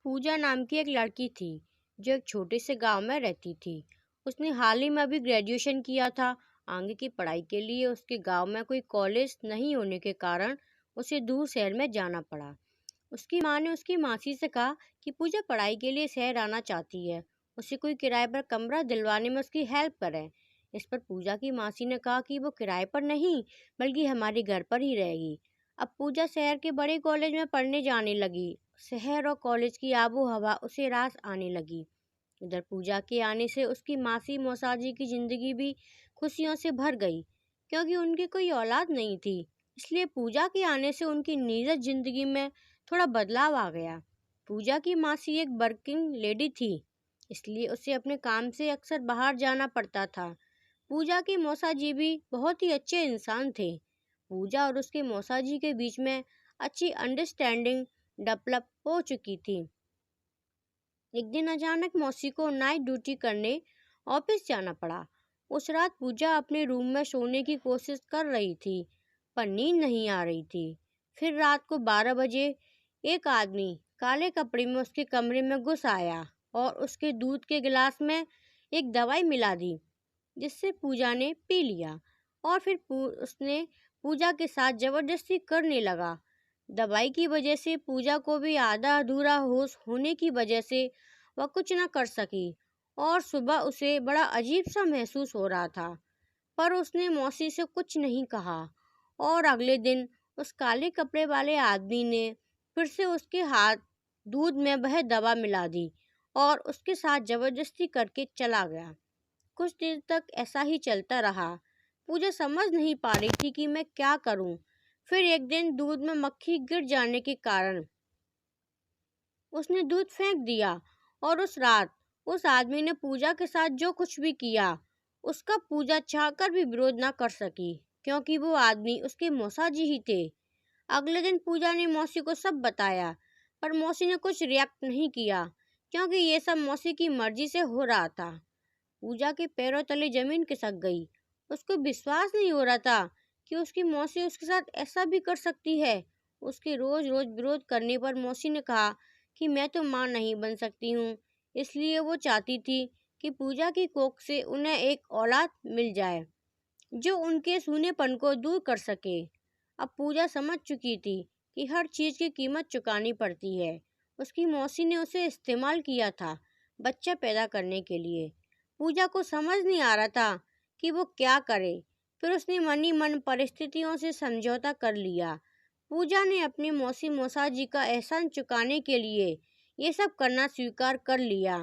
पूजा नाम की एक लड़की थी जो एक छोटे से गांव में रहती थी। उसने हाल ही में अभी ग्रेजुएशन किया था। आगे की पढ़ाई के लिए उसके गांव में कोई कॉलेज नहीं होने के कारण उसे दूर शहर में जाना पड़ा। उसकी माँ ने उसकी मासी से कहा कि पूजा पढ़ाई के लिए शहर आना चाहती है, उसे कोई किराए पर कमरा दिलवाने में उसकी हेल्प करें। इस पर पूजा की मासी ने कहा कि वो किराए पर नहीं बल्कि हमारे घर पर ही रहेगी। अब पूजा शहर के बड़े कॉलेज में पढ़ने जाने लगी। शहर और कॉलेज की आबो हवा उसे रास आने लगी। इधर पूजा के आने से उसकी मासी मौसाजी की जिंदगी भी खुशियों से भर गई, क्योंकि उनकी कोई औलाद नहीं थी। इसलिए पूजा के आने से उनकी निजी जिंदगी में थोड़ा बदलाव आ गया। पूजा की मासी एक वर्किंग लेडी थी, इसलिए उसे अपने काम से अक्सर बाहर जाना पड़ता था। पूजा के मौसाजी भी बहुत ही अच्छे इंसान थे। पूजा और उसके मौसाजी के बीच में अच्छी अंडरस्टैंडिंग डेवलप हो चुकी थी। एक दिन अचानक मौसी को नाइट ड्यूटी करने ऑफिस जाना पड़ा। उस रात पूजा अपने रूम में सोने की कोशिश कर रही थी, पर नींद नहीं आ रही थी। फिर रात को 12 बजे एक आदमी काले कपड़े में उसके कमरे में घुस आया और उसके दूध के गिलास में एक दवाई मिला दी, जिससे पूजा ने पी लिया। और फिर उसने पूजा के साथ जबरदस्ती करने लगा। दवाई की वजह से पूजा को भी आधा अधूरा होश होने की वजह से वह कुछ न कर सकी और सुबह उसे बड़ा अजीब सा महसूस हो रहा था। पर उसने मौसी से कुछ नहीं कहा। और अगले दिन उस काले कपड़े वाले आदमी ने फिर से उसके हाथ दूध में वह दवा मिला दी और उसके साथ जबरदस्ती करके चला गया। कुछ देर तक ऐसा ही चलता रहा। पूजा समझ नहीं पा रही थी कि मैं क्या करूं। फिर एक दिन दूध में मक्खी गिर जाने के कारण उसने दूध फेंक दिया। और उस रात उस आदमी ने पूजा के साथ जो कुछ भी किया, उसका पूजा चाहकर भी विरोध ना कर सकी, क्योंकि वो आदमी उसके मौसाजी ही थे। अगले दिन पूजा ने मौसी को सब बताया, पर मौसी ने कुछ रिएक्ट नहीं किया, क्योंकि ये सब मौसी की मर्जी से हो रहा था। पूजा के पैरों तले जमीन खिसक गई। उसको विश्वास नहीं हो रहा था कि उसकी मौसी उसके साथ ऐसा भी कर सकती है। उसके रोज रोज विरोध करने पर मौसी ने कहा कि मैं तो मां नहीं बन सकती हूँ, इसलिए वो चाहती थी कि पूजा की कोख से उन्हें एक औलाद मिल जाए जो उनके सूनेपन को दूर कर सके। अब पूजा समझ चुकी थी कि हर चीज की कीमत चुकानी पड़ती है। उसकी मौसी ने उसे इस्तेमाल किया था बच्चा पैदा करने के लिए। पूजा को समझ नहीं आ रहा था कि वो क्या करे। फिर उसने मन ही मन परिस्थितियों से समझौता कर लिया। पूजा ने अपने मौसी मौसाजी का एहसान चुकाने के लिए ये सब करना स्वीकार कर लिया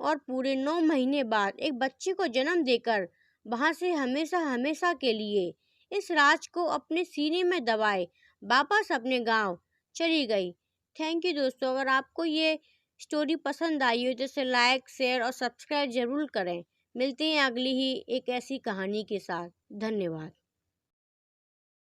और पूरे 9 महीने बाद एक बच्चे को जन्म देकर वहां से हमेशा हमेशा के लिए इस राज को अपने सीने में दबाए वापस अपने गांव चली गई। थैंक यू दोस्तों। अगर आपको ये स्टोरी पसंद आई हो तो इसे लाइक शेयर और सब्सक्राइब जरूर करें। मिलते हैं अगली ही एक ऐसी कहानी के साथ। धन्यवाद।